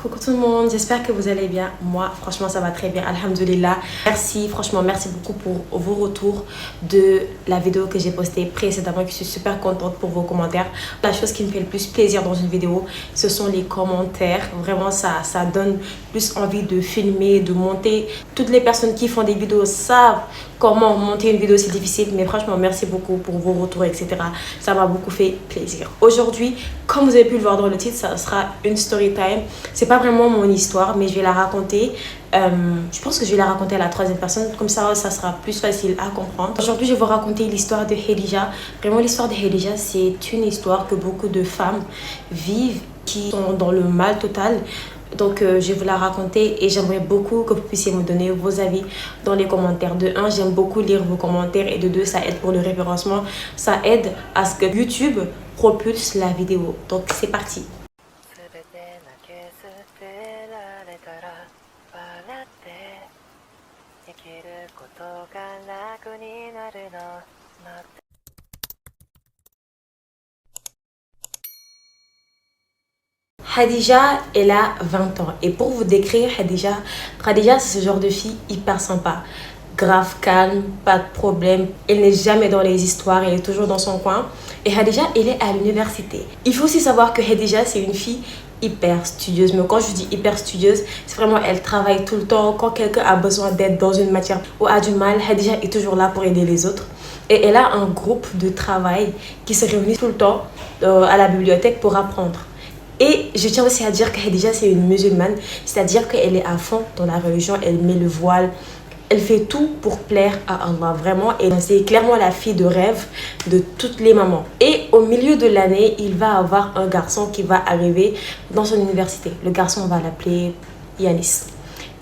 Coucou tout le monde, j'espère que vous allez bien. Moi, franchement, ça va très bien, alhamdoulilah. Merci, franchement, merci beaucoup pour vos retours de la vidéo que j'ai postée précédemment. Je suis super contente pour vos commentaires. La chose qui me fait le plus plaisir dans une vidéo, ce sont les commentaires. Vraiment, ça donne plus envie de filmer, de monter. Toutes les personnes qui font des vidéos savent comment monter une vidéo, c'est difficile. Mais franchement, merci beaucoup pour vos retours, etc. Ça m'a beaucoup fait plaisir. Aujourd'hui, comme vous avez pu le voir dans le titre, ça sera une story time. C'est pas vraiment mon histoire, mais je vais la raconter. Je pense que je vais la raconter à la troisième personne, comme ça sera plus facile à comprendre. Aujourd'hui, je vais vous raconter l'histoire de Khadija. Vraiment, l'histoire de Khadija, c'est une histoire que beaucoup de femmes vivent, qui sont dans le mal total. Donc, je vais vous la raconter et j'aimerais beaucoup que vous puissiez me donner vos avis dans les commentaires. De 1, j'aime beaucoup lire vos commentaires et de 2, ça aide pour le référencement. Ça aide à ce que YouTube propulse la vidéo. Donc, c'est parti. Khadija, elle a 20 ans. Et pour vous décrire Khadija, c'est ce genre de fille hyper sympa. Grave, calme, pas de problème. Elle n'est jamais dans les histoires, elle est toujours dans son coin. Et Khadija, elle est à l'université. Il faut aussi savoir que Khadija, c'est une fille hyper studieuse. Mais quand je dis hyper studieuse, c'est vraiment elle travaille tout le temps. Quand quelqu'un a besoin d'aide dans une matière ou a du mal, Khadija est toujours là pour aider les autres. Et elle a un groupe de travail qui se réunit tout le temps à la bibliothèque pour apprendre. Et je tiens aussi à dire que Khadija, c'est une musulmane, c'est-à-dire qu'elle est à fond dans la religion, elle met le voile, elle fait tout pour plaire à Allah, vraiment. Et c'est clairement la fille de rêve de toutes les mamans. Et au milieu de l'année, il va avoir un garçon qui va arriver dans son université. Le garçon, on va l'appeler Yanis.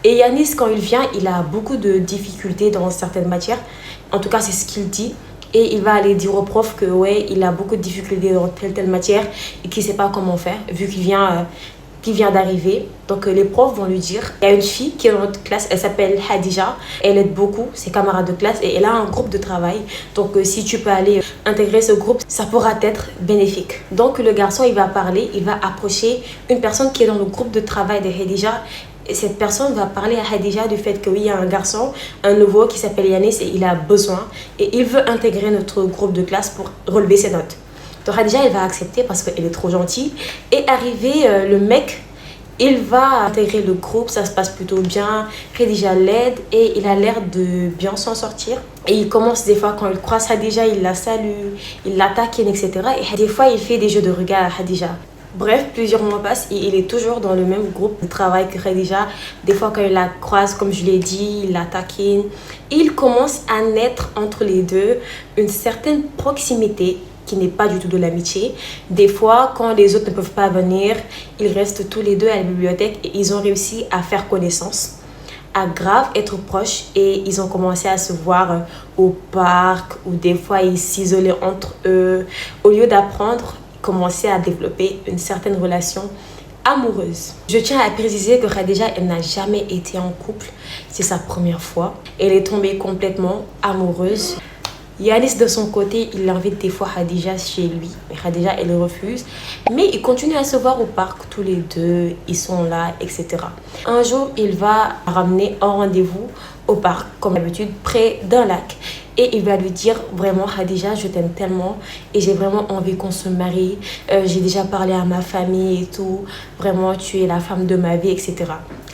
Et Yanis, quand il vient, il a beaucoup de difficultés dans certaines matières. En tout cas, c'est ce qu'il dit. Et il va aller dire au prof que ouais, il a beaucoup de difficultés dans telle matière et qu'il ne sait pas comment faire vu qu'il vient d'arriver. Donc les profs vont lui dire, il y a une fille qui est dans notre classe, elle s'appelle Khadija, elle aide beaucoup ses camarades de classe et elle a un groupe de travail. Donc si tu peux aller intégrer ce groupe, ça pourra être bénéfique. Donc le garçon, il va parler, il va approcher une personne qui est dans le groupe de travail de Khadija. Et cette personne va parler à Khadija du fait que oui, il y a un garçon, un nouveau qui s'appelle Yanis et il a besoin et il veut intégrer notre groupe de classe pour relever ses notes. Donc Khadija, elle va accepter parce qu'elle est trop gentille. Et arrivé, le mec, il va intégrer le groupe, ça se passe plutôt bien. Khadija l'aide et il a l'air de bien s'en sortir. Et il commence des fois, quand il croise Khadija, il la salue, il la taquine, etc. Et des fois, il fait des jeux de regard à Khadija. Bref, plusieurs mois passent et il est toujours dans le même groupe de travail que Khadija. Des fois, quand il la croise, comme je l'ai dit, il la taquine. Il commence à naître entre les deux une certaine proximité qui n'est pas du tout de l'amitié. Des fois, quand les autres ne peuvent pas venir, ils restent tous les deux à la bibliothèque et ils ont réussi à faire connaissance, à grave être proches et ils ont commencé à se voir au parc ou des fois ils s'isolaient entre eux. Au lieu d'apprendre, commencer à développer une certaine relation amoureuse. Je tiens à préciser que Khadija, elle n'a jamais été en couple. C'est sa première fois. Elle est tombée complètement amoureuse. Yanis, de son côté, il invite des fois Khadija chez lui. Mais Khadija, elle refuse. Mais ils continuent à se voir au parc tous les deux. Ils sont là, etc. Un jour, il va ramener un rendez-vous au parc, comme d'habitude, près d'un lac. Et il va lui dire vraiment, Khadija, je t'aime tellement et j'ai vraiment envie qu'on se marie. J'ai déjà parlé à ma famille et tout. Vraiment, tu es la femme de ma vie, etc.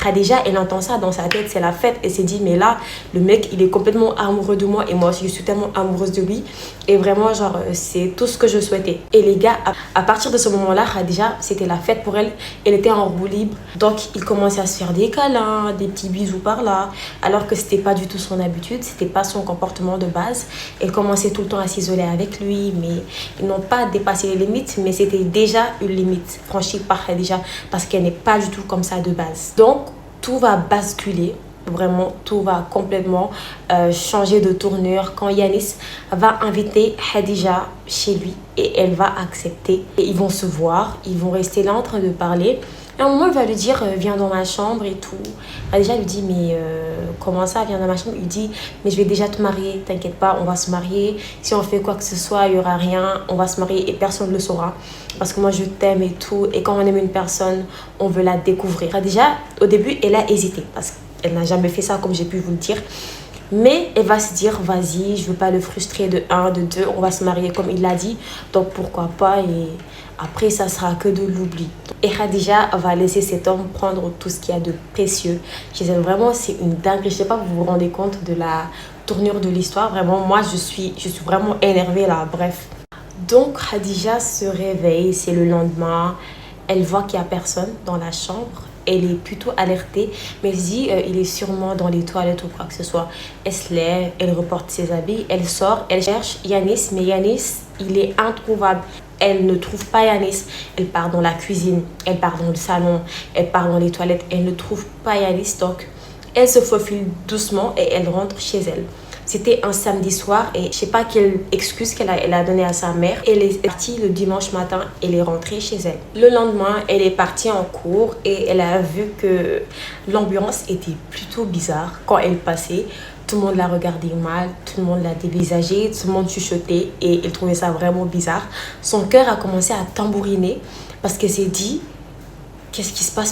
Khadija, elle entend ça dans sa tête, c'est la fête. Elle s'est dit, mais là, le mec, il est complètement amoureux de moi et moi aussi, je suis tellement amoureuse de lui. Et vraiment, genre, c'est tout ce que je souhaitais. Et les gars, à partir de ce moment-là, Khadija, c'était la fête pour elle. Elle était en roue libre. Donc, il commençait à se faire des câlins, des petits bisous par là. Alors que c'était pas du tout son habitude, c'était pas son comportement de base. Elle commençait tout le temps à s'isoler avec lui, mais ils n'ont pas dépassé les limites, mais c'était déjà une limite franchie par Khadija parce qu'elle n'est pas du tout comme ça de base. Donc, tout va basculer. Vraiment, tout va complètement changer de tournure quand Yanis va inviter Khadija chez lui et elle va accepter. Et ils vont se voir, ils vont rester là en train de parler. Et à un moment, il va lui dire, viens dans ma chambre et tout. Khadija lui dit, mais comment ça, viens dans ma chambre? Il dit, mais je vais déjà te marier, t'inquiète pas, on va se marier. Si on fait quoi que ce soit, il y aura rien, on va se marier et personne ne le saura. Parce que moi, je t'aime et tout. Et quand on aime une personne, on veut la découvrir. Khadija, au début, elle a hésité parce qu'elle n'a jamais fait ça, comme j'ai pu vous le dire. Mais elle va se dire, vas-y, je veux pas le frustrer de un, de deux, on va se marier comme il l'a dit. Donc pourquoi pas, et après ça sera que de l'oubli. Et Khadija va laisser cet homme prendre tout ce qu'il y a de précieux chez elle. Vraiment, c'est une dinguerie. Je sais pas, vous vous rendez compte de la tournure de l'histoire. Vraiment, moi, je suis vraiment énervée là. Bref. Donc Khadija se réveille, c'est le lendemain. Elle voit qu'il n'y a personne dans la chambre. Elle est plutôt alertée, mais elle se dit il est sûrement dans les toilettes ou quoi que ce soit. Elle se lève, elle reporte ses habits, elle sort, elle cherche Yanis, mais Yanis, il est introuvable. Elle ne trouve pas Yanis. Elle part dans la cuisine, elle part dans le salon, elle part dans les toilettes, elle ne trouve pas Yanis. Donc, elle se faufile doucement et elle rentre chez elle. C'était un samedi soir et je sais pas quelle excuse elle a donnée à sa mère. Elle est partie le dimanche matin, elle est rentrée chez elle. Le lendemain, elle est partie en cours et elle a vu que l'ambiance était plutôt bizarre quand elle passait. Tout le monde la regardait mal, tout le monde la dévisageait, tout le monde chuchotait et elle trouvait ça vraiment bizarre. Son cœur a commencé à tambouriner parce qu'elle s'est dit, qu'est-ce qui se passe?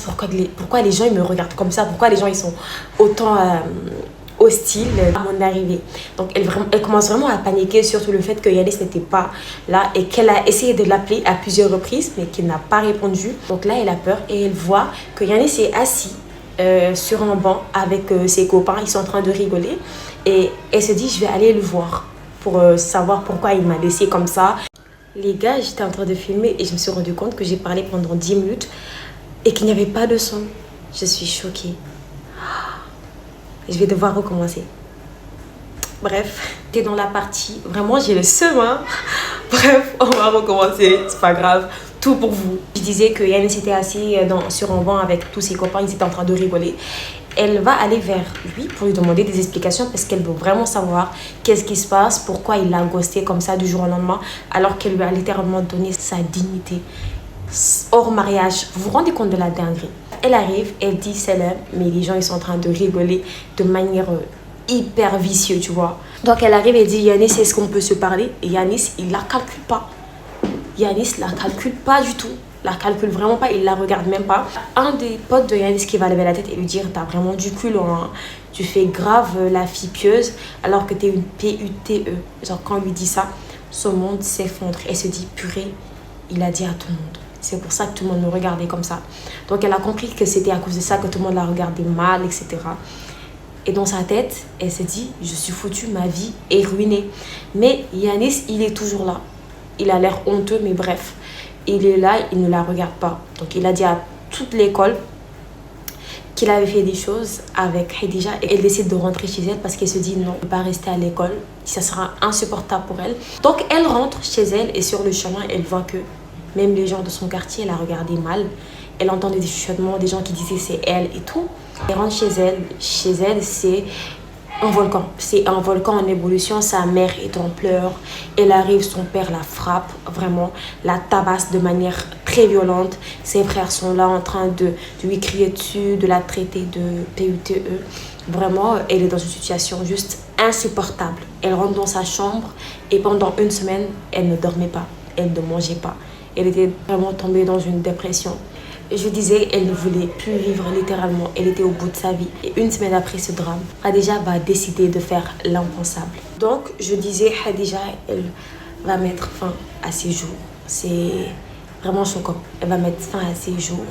Pourquoi les gens ils me regardent comme ça? Pourquoi les gens ils sont autant hostile à mon arrivée. Donc elle commence vraiment à paniquer, surtout le fait que Yanis n'était pas là et qu'elle a essayé de l'appeler à plusieurs reprises mais qu'il n'a pas répondu. Donc là elle a peur et elle voit que Yanis est assis sur un banc avec ses copains, ils sont en train de rigoler et elle se dit je vais aller le voir pour savoir pourquoi il m'a laissé comme ça. Les gars, j'étais en train de filmer et je me suis rendu compte que j'ai parlé pendant 10 minutes et qu'il n'y avait pas de son. Je suis choquée. Je vais devoir recommencer. Bref, t'es dans la partie. Vraiment, j'ai le seum, hein. Bref, on va recommencer. C'est pas grave. Tout pour vous. Je disais que Yanis était assis sur un banc avec tous ses copains. Ils étaient en train de rigoler. Elle va aller vers lui pour lui demander des explications parce qu'elle veut vraiment savoir qu'est-ce qui se passe, pourquoi il l'a ghosté comme ça du jour au lendemain alors qu'elle lui a littéralement donné sa dignité hors mariage. Vous vous rendez compte de la dinguerie? Elle arrive, elle dit salam, mais les gens ils sont en train de rigoler de manière hyper vicieuse, tu vois. Donc elle arrive et dit Yanis, est-ce qu'on peut se parler? Et Yanis, il la calcule pas. Yanis la calcule pas du tout. La calcule vraiment pas, il la regarde même pas. Un des potes de Yanis qui va lever la tête et lui dire t'as vraiment du culot, hein. Tu fais grave la fille pieuse alors que t'es une PUTE. Genre quand on lui dit ça, son monde s'effondre. Elle se dit purée, il a dit à tout le monde. C'est pour ça que tout le monde me regardait comme ça. Donc elle a compris que c'était à cause de ça que tout le monde la regardait mal, etc. Et dans sa tête, elle s'est dit, je suis foutue, ma vie est ruinée. Mais Yanis, il est toujours là. Il a l'air honteux, mais bref. Il est là, il ne la regarde pas. Donc il a dit à toute l'école qu'il avait fait des choses avec Khadija. Et elle décide de rentrer chez elle parce qu'elle se dit non, elle ne peut pas rester à l'école. Ça sera insupportable pour elle. Donc elle rentre chez elle et sur le chemin, elle voit que même les gens de son quartier la regardaient mal. Elle entend des chuchotements, des gens qui disaient c'est elle et tout. Elle rentre chez elle. Chez elle, c'est un volcan. C'est un volcan en ébullition. Sa mère est en pleurs. Elle arrive, son père la frappe, vraiment, la tabasse de manière très violente. Ses frères sont là en train de lui crier dessus, de la traiter de PUTE. Vraiment, elle est dans une situation juste insupportable. Elle rentre dans sa chambre et pendant une semaine, elle ne dormait pas. Elle ne mangeait pas. Elle était vraiment tombée dans une dépression. Je disais, elle ne voulait plus vivre littéralement. Elle était au bout de sa vie. Et une semaine après ce drame, Khadija va décider de faire l'impensable. Donc, je disais, Khadija, elle va mettre fin à ses jours. C'est vraiment choquant. Elle va mettre fin à ses jours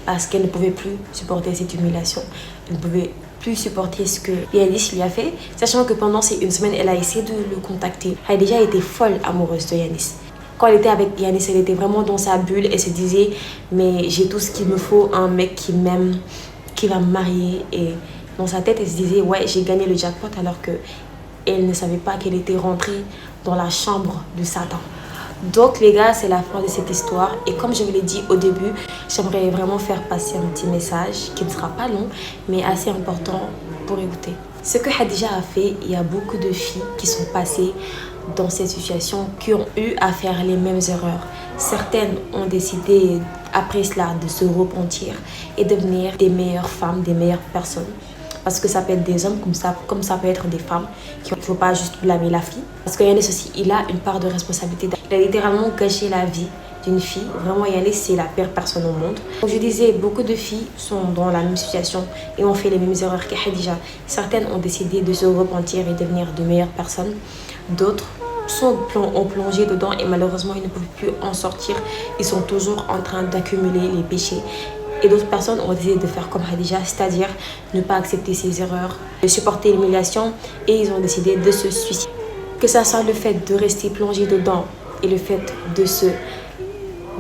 parce qu'elle ne pouvait plus supporter cette humiliation. Elle ne pouvait plus supporter ce que Yanis lui a fait. Sachant que pendant ces une semaine, elle a essayé de le contacter. Khadija était folle amoureuse de Yanis. Quand elle était avec Yanis, elle était vraiment dans sa bulle. Elle se disait, mais j'ai tout ce qu'il me faut, un mec qui m'aime, qui va me marier. Et dans sa tête, elle se disait, ouais, j'ai gagné le jackpot, alors qu'elle ne savait pas qu'elle était rentrée dans la chambre de Satan. Donc les gars, c'est la fin de cette histoire. Et comme je vous l'ai dit au début, j'aimerais vraiment faire passer un petit message qui ne sera pas long, mais assez important pour écouter. Ce que Khadija a fait, il y a beaucoup de filles qui sont passées dans cette situation, qui ont eu à faire les mêmes erreurs. Certaines ont décidé après cela de se repentir et devenir des meilleures femmes, des meilleures personnes. Parce que ça peut être des hommes comme ça peut être des femmes. Il ne faut pas juste blâmer la fille. Parce que Yanis aussi, il a une part de responsabilité. Il a littéralement gâché la vie d'une fille. Vraiment, Yanis, c'est la pire personne au monde. Comme je disais, beaucoup de filles sont dans la même situation et ont fait les mêmes erreurs que Khadija. Certaines ont décidé de se repentir et devenir de meilleures personnes. D'autres ont plongé dedans et malheureusement, ils ne peuvent plus en sortir. Ils sont toujours en train d'accumuler les péchés. Et d'autres personnes ont décidé de faire comme Khadija, c'est-à-dire ne pas accepter ses erreurs, de supporter l'humiliation et ils ont décidé de se suicider. Que ça soit le fait de rester plongé dedans et le fait de se...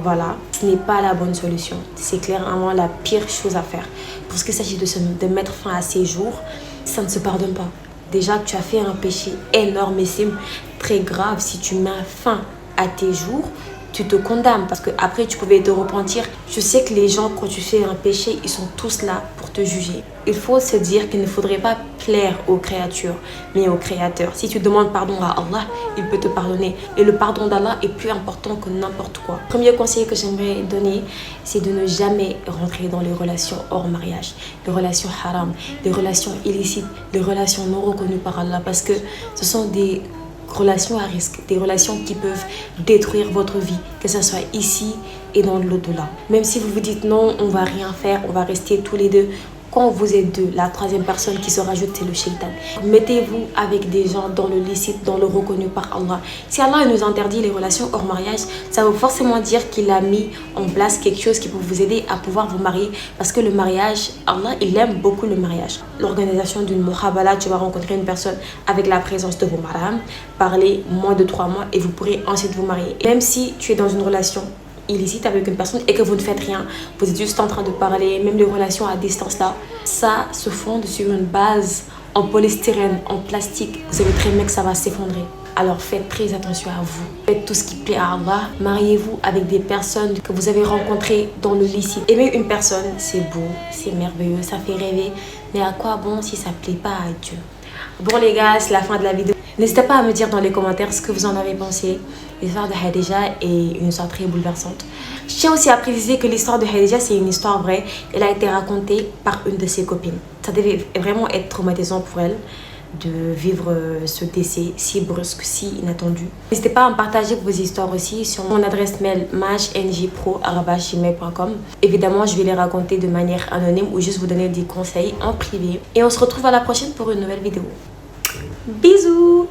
Voilà, ce n'est pas la bonne solution. C'est clairement la pire chose à faire. Pour ce qu'il s'agit de mettre fin à ces jours, ça ne se pardonne pas. Déjà, tu as fait un péché énormissime, très grave. Si tu mets fin à tes jours, tu te condamnes parce que après tu pouvais te repentir. Je sais que les gens, quand tu fais un péché, ils sont tous là pour te juger. Il faut se dire qu'il ne faudrait pas plaire aux créatures, mais au Créateur. Si tu demandes pardon à Allah, il peut te pardonner. Et le pardon d'Allah est plus important que n'importe quoi. Le premier conseil que j'aimerais donner, c'est de ne jamais rentrer dans les relations hors mariage, les relations haram, les relations illicites, les relations non reconnues par Allah, parce que ce sont des relations à risque, des relations qui peuvent détruire votre vie, que ce soit ici et dans l'au-delà. Même si vous vous dites non, on va rien faire, on va rester tous les deux. Quand vous êtes deux, la troisième personne qui se rajoute, c'est le shaitan. Mettez-vous avec des gens dans le licite, dans le reconnu par Allah. Si Allah nous interdit les relations hors mariage, ça veut forcément dire qu'il a mis en place quelque chose qui peut vous aider à pouvoir vous marier. Parce que le mariage, Allah, il aime beaucoup le mariage. L'organisation d'une muhabala, tu vas rencontrer une personne avec la présence de vos marams, parler moins de 3 mois et vous pourrez ensuite vous marier. Et même si tu es dans une relation illicite avec une personne et que vous ne faites rien, vous êtes juste en train de parler, même les relations à distance là, ça se fonde sur une base en polystyrène, en plastique. Vous savez très bien que ça va s'effondrer. Alors faites très attention à vous. Faites tout ce qui plaît à Allah. Mariez-vous avec des personnes que vous avez rencontrées dans le licite. Aimer une personne, c'est beau, c'est merveilleux, ça fait rêver. Mais à quoi bon si ça ne plaît pas à Dieu? Bon les gars, c'est la fin de la vidéo. N'hésitez pas à me dire dans les commentaires ce que vous en avez pensé. L'histoire de Khadija est une histoire très bouleversante. Je tiens aussi à préciser que l'histoire de Khadija, c'est une histoire vraie. Elle a été racontée par une de ses copines. Ça devait vraiment être traumatisant pour elle de vivre ce décès si brusque, si inattendu. N'hésitez pas à me partager vos histoires aussi sur mon adresse mail majngpro@gmail.com. Évidemment, je vais les raconter de manière anonyme ou juste vous donner des conseils en privé. Et on se retrouve à la prochaine pour une nouvelle vidéo. Bisous!